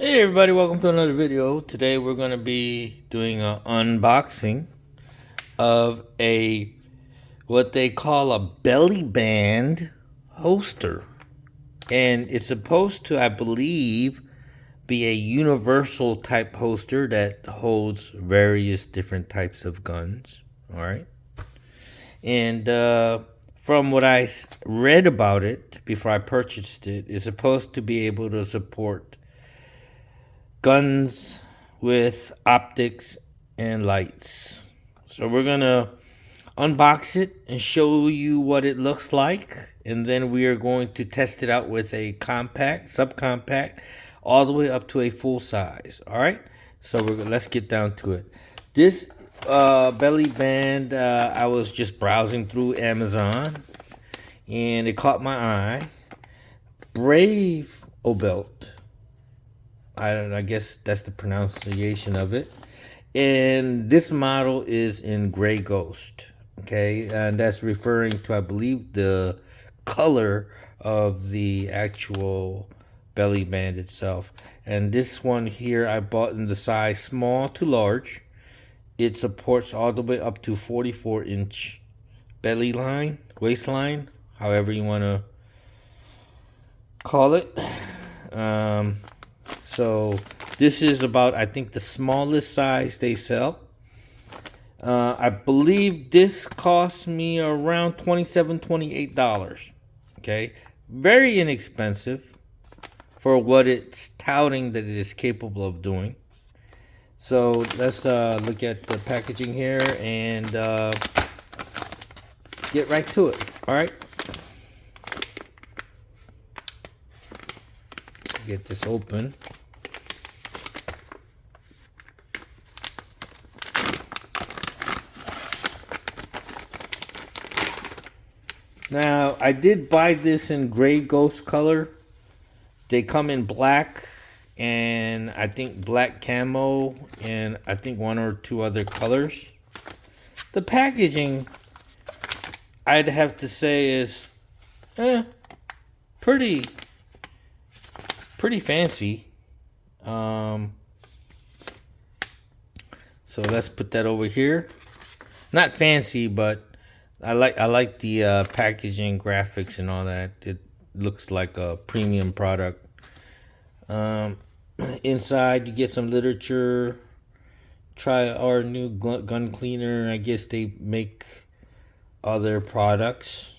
Hey everybody, welcome to another video. Today we're going to be doing an unboxing of a what they call a belly band holster. And it's supposed to, I believe, be a universal type holster that holds various different types of guns. All right. And from what I read about it before I purchased it, it's supposed to be able to support guns with optics and lights. So we're gonna unbox it and show you what it looks like, and then we are going to test it out with a compact, subcompact, all the way up to a full size. All right, so let's get down to it. This belly band, I was just browsing through Amazon and it caught my eye. Bravobelt, I guess that's the pronunciation of it. And this model is in gray ghost. Okay, and that's referring to, I believe, the color of the actual belly band itself. And this one here I bought in the size small to large. It supports all the way up to 44-inch belly line, waistline, however you want to call it. So this is about, I think, the smallest size they sell. I believe this cost me around $27-$28. Okay, very inexpensive for what it's touting that it is capable of doing. So let's look at the packaging here and get right to it. All right, get this open. Now, I did buy this in gray ghost color. They come in black and I think black camo and I think one or two other colors. The packaging, I'd have to say, is pretty fancy. So let's put that over here. Not fancy, but I like the packaging, graphics, and all that. It looks like a premium product. Inside, you get some literature. Try our new gun cleaner. I guess they make other products.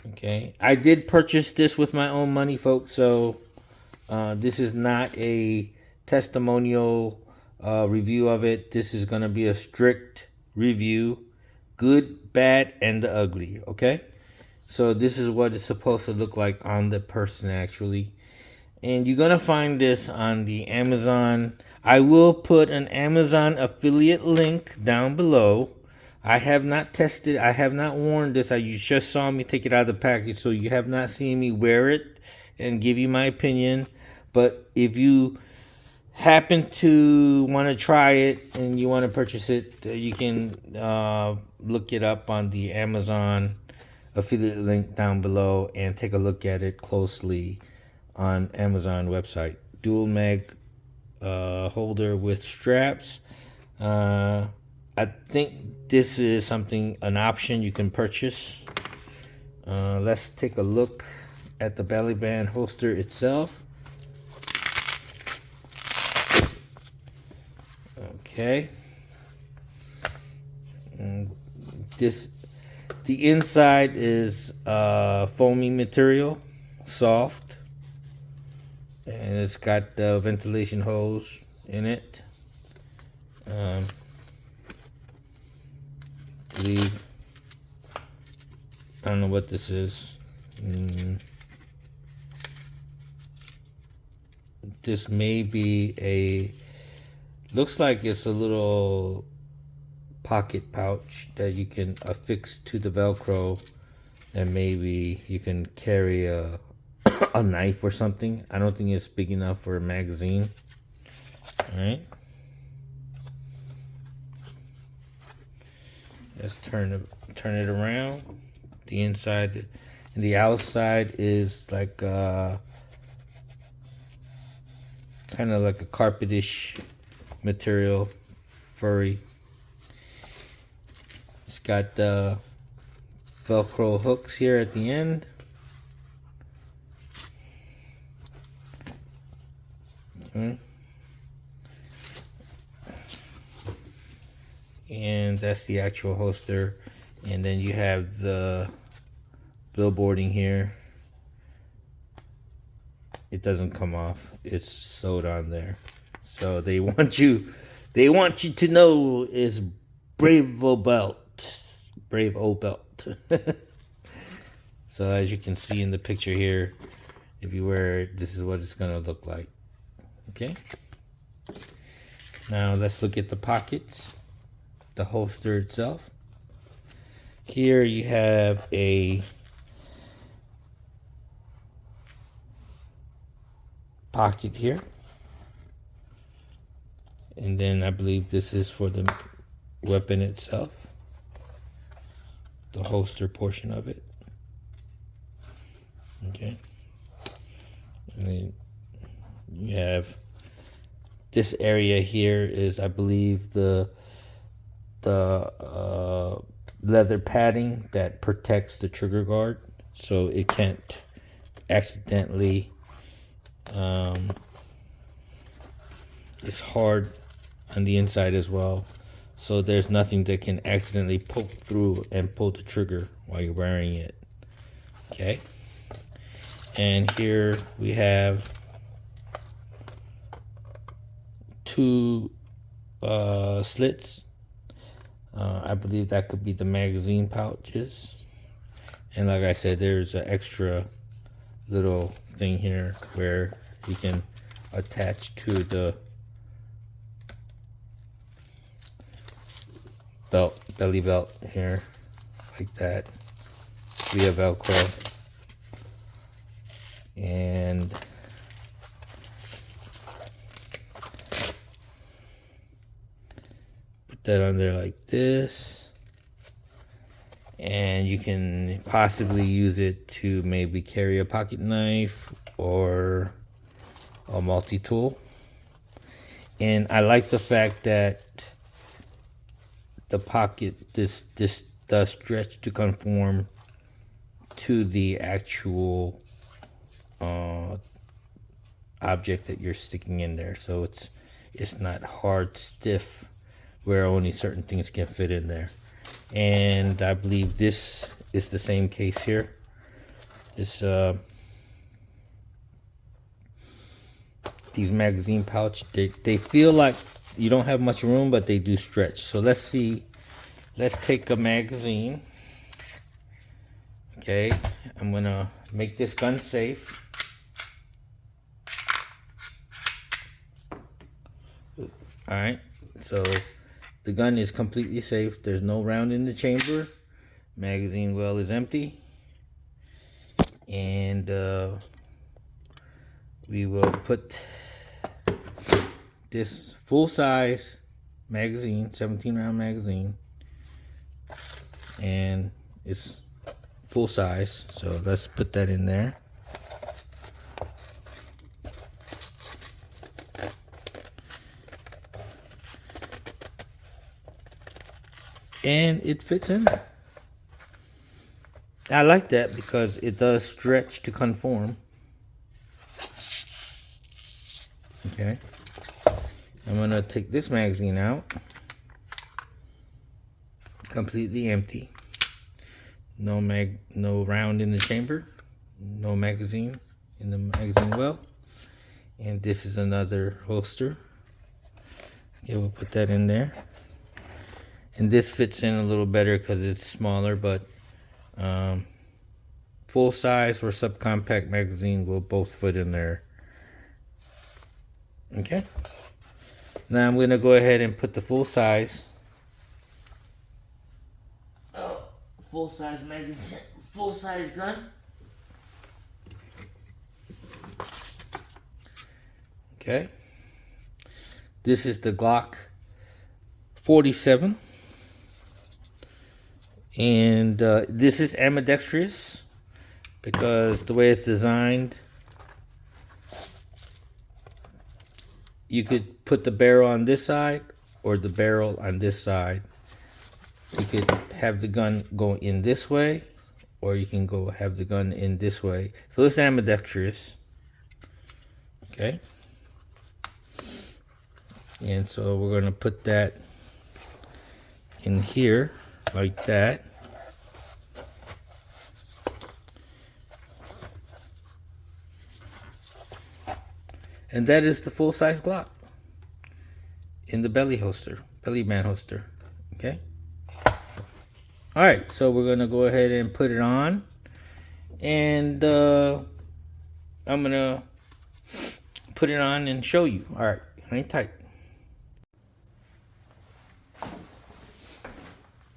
Okay, I did purchase this with my own money, folks. So this is not a testimonial review of it. This is going to be a strict review, good, bad, and the ugly. Okay, so this is what it's supposed to look like on the person actually, and you're gonna find this on the Amazon. I will put an Amazon affiliate link down below. I have not tested, I have not worn this. You just saw me take it out of the package, so you have not seen me wear it and give you my opinion. But if you happen to want to try it and you want to purchase it, you can look it up on the Amazon affiliate link down below and take a look at it closely on Amazon website. Dual mag holder with straps. I think this is an option you can purchase. Let's take a look at the belly band holster itself. Okay, and the inside is foamy material, soft, and it's got the ventilation hose in it. I don't know what this is. This may be looks like it's a little pocket pouch that you can affix to the Velcro, and maybe you can carry a knife or something. I don't think it's big enough for a magazine. All right, let's turn it around. The inside and the outside is like kind of like a carpetish material, furry. It's got Velcro hooks here at the end. Okay. And that's the actual holster. And then you have the billboarding here. It doesn't come off. It's sewed on there. So they want you to know it's Bravobelt. Bravobelt. So as you can see in the picture here, if you wear it, this is what it's gonna look like. Okay. Now let's look at the pockets, the holster itself. Here you have a pocket here, and then I believe this is for the weapon itself, the holster portion of it. Okay, and then you have this area here is, I believe, the leather padding that protects the trigger guard, so it can't accidentally. It's hard on the inside as well, so there's nothing that can accidentally poke through and pull the trigger while you're wearing it. Okay, and here we have two slits. I believe that could be the magazine pouches, and like I said, there's an extra little thing here where you can attach to the belly belt here, like that, via Velcro. And put that on there like this, and you can possibly use it to maybe carry a pocket knife or a multi-tool. And I like the fact that the pocket, this does stretch to conform to the actual object that you're sticking in there, so it's not hard, stiff, where only certain things can fit in there. And I believe this is the same case here. This these magazine pouch, they feel like you don't have much room, but they do stretch. So let's see. Let's take a magazine. Okay, I'm gonna make this gun safe. All right, so the gun is completely safe. There's no round in the chamber. Magazine well is empty. And we will put this full-size magazine, 17-round magazine, and it's full size, so let's put that in there. And it fits in there. I like that because it does stretch to conform. Okay, I'm gonna take this magazine out, completely empty. No round in the chamber, no magazine in the magazine well. And this is another holster. Okay, we'll put that in there. And this fits in a little better because it's smaller, but full size or subcompact magazine will both fit in there. Okay. Now I'm gonna go ahead and put the full size magazine, full size gun. Okay. This is the Glock 47. And this is ambidextrous because the way it's designed, you could put the barrel on this side or the barrel on this side. You could have the gun go in this way, or you can go have the gun in this way. So it's ambidextrous. Okay. And so we're going to put that in here like that. And that is the full-size Glock in the belly band holster. Okay. All right, so we're gonna go ahead and put it on, and I'm gonna put it on and show you. All right, hang tight.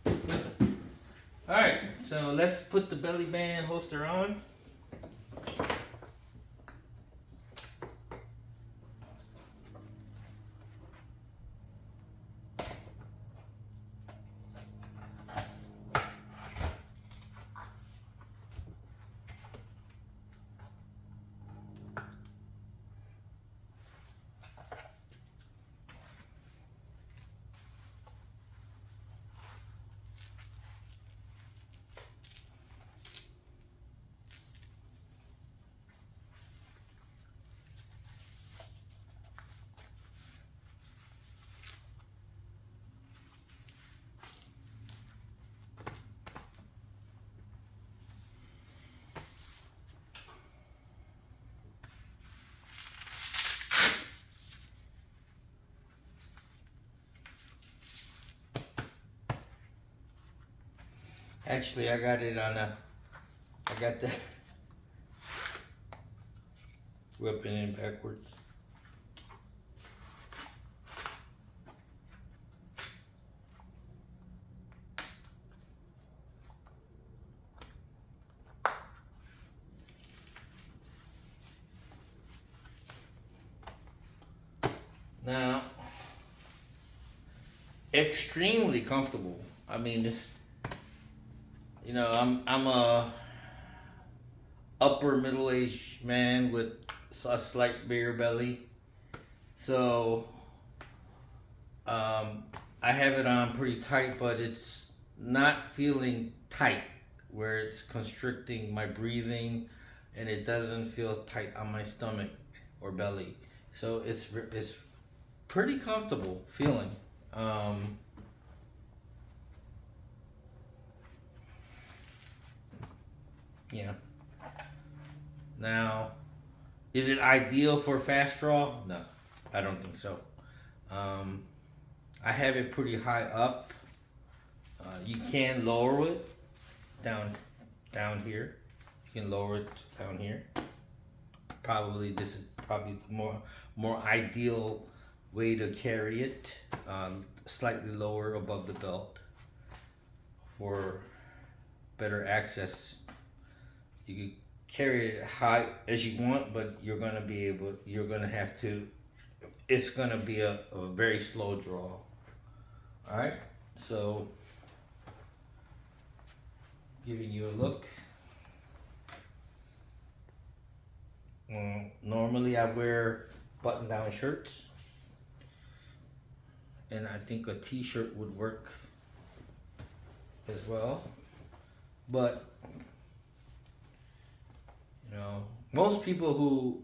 All right, so let's put the belly band holster on. Actually, I got the weapon in backwards. Now, extremely comfortable. I mean, it's, you know, I'm a upper middle-aged man with a slight bigger belly, so I have it on pretty tight, but it's not feeling tight where it's constricting my breathing, and it doesn't feel tight on my stomach or belly. So it's pretty comfortable feeling. Yeah. Now, is it ideal for fast draw? No, I don't think so. I have it pretty high up. You can lower it down here. You can lower it down here. This is probably more ideal way to carry it. Slightly lower above the belt for better access. You can carry it high as you want, but you're gonna have to, it's gonna be a very slow draw. All right, so giving you a look. Normally I wear button-down shirts, and I think a t-shirt would work as well, but you know, most people who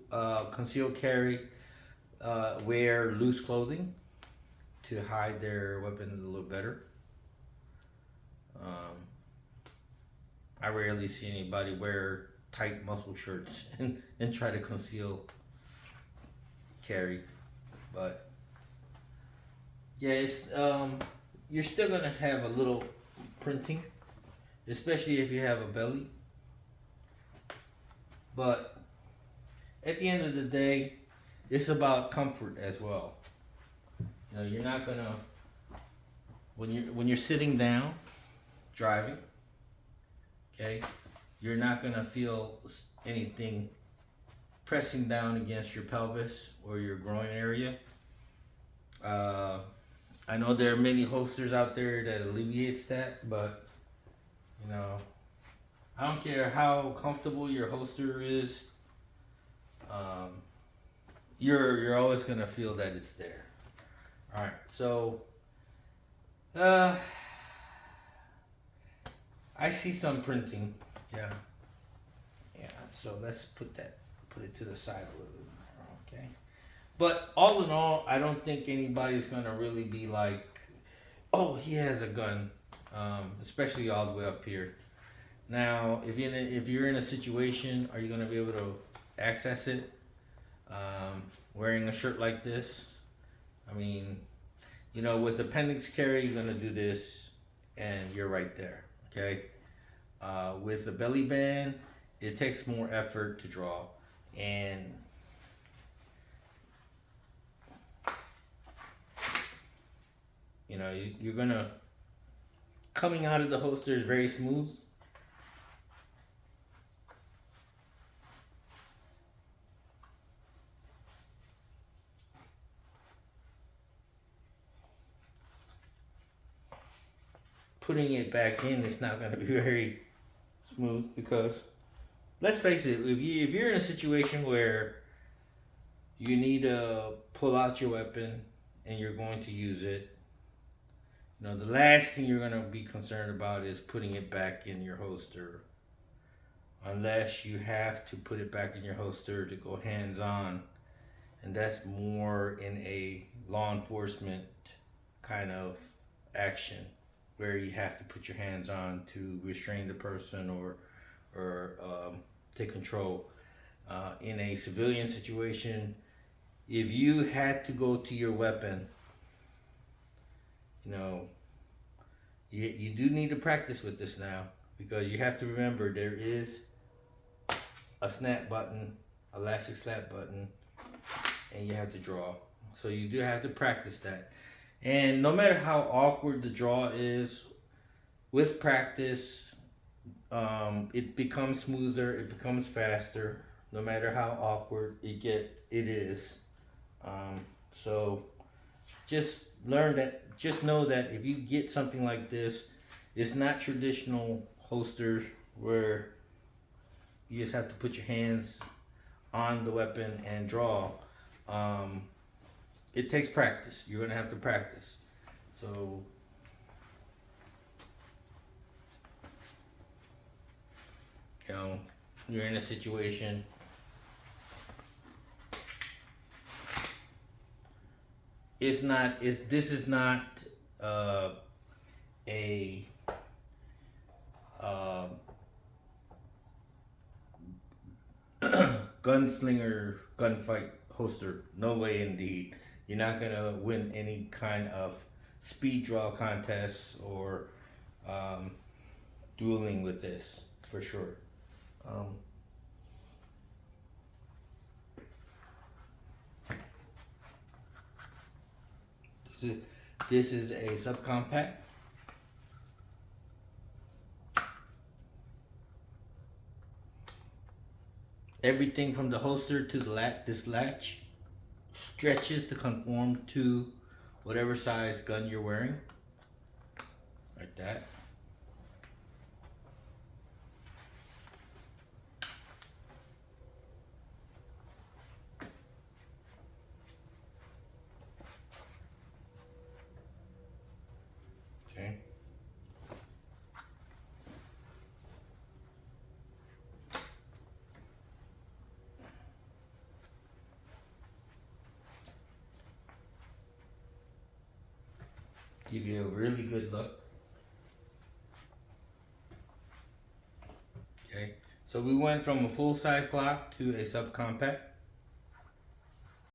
conceal carry wear loose clothing to hide their weapons a little better. I rarely see anybody wear tight muscle shirts and try to conceal carry, but yeah, it's you're still gonna have a little printing, especially if you have a belly. But at the end of the day, it's about comfort as well. You know, you're not gonna, when you're sitting down driving, okay, you're not gonna feel anything pressing down against your pelvis or your groin area. I know there are many holsters out there that alleviates that, but you know, I don't care how comfortable your holster is. you're always gonna feel that it's there. All right, so I see some printing. Yeah, yeah. So let's put it to the side a little bit more. Okay. But all in all, I don't think anybody's gonna really be like, "Oh, he has a gun," especially all the way up here. Now, if you're in a situation, are you gonna be able to access it wearing a shirt like this? I mean, with appendix carry, you're gonna do this, and you're right there. Okay. With the belly band, it takes more effort to draw, and you're gonna coming out of the holster is very smooth. Putting it back in, it's not going to be very smooth because, let's face it, if you're in a situation where you need to pull out your weapon and you're going to use it, the last thing you're going to be concerned about is putting it back in your holster, unless you have to put it back in your holster to go hands-on, and that's more in a law enforcement kind of action, where you have to put your hands on to restrain the person or take control. In a civilian situation, if you had to go to your weapon, you do need to practice with this now, because you have to remember there is a snap button, elastic slap button, and you have to draw. So you do have to practice that. And no matter how awkward the draw is, with practice, it becomes smoother, it becomes faster, no matter how awkward it is. So just know that if you get something like this, it's not traditional holsters where you just have to put your hands on the weapon and draw. It takes practice. You're gonna have to practice. So you're in a situation. This is not a gunslinger gunfight holster. No way, indeed. You're not gonna win any kind of speed draw contests or dueling with this, for sure. This is a subcompact. Everything from the holster to this latch stretches to conform to whatever size gun you're wearing, like that. Okay. Give you a really good look. Okay, so we went from a full-size Glock to a subcompact.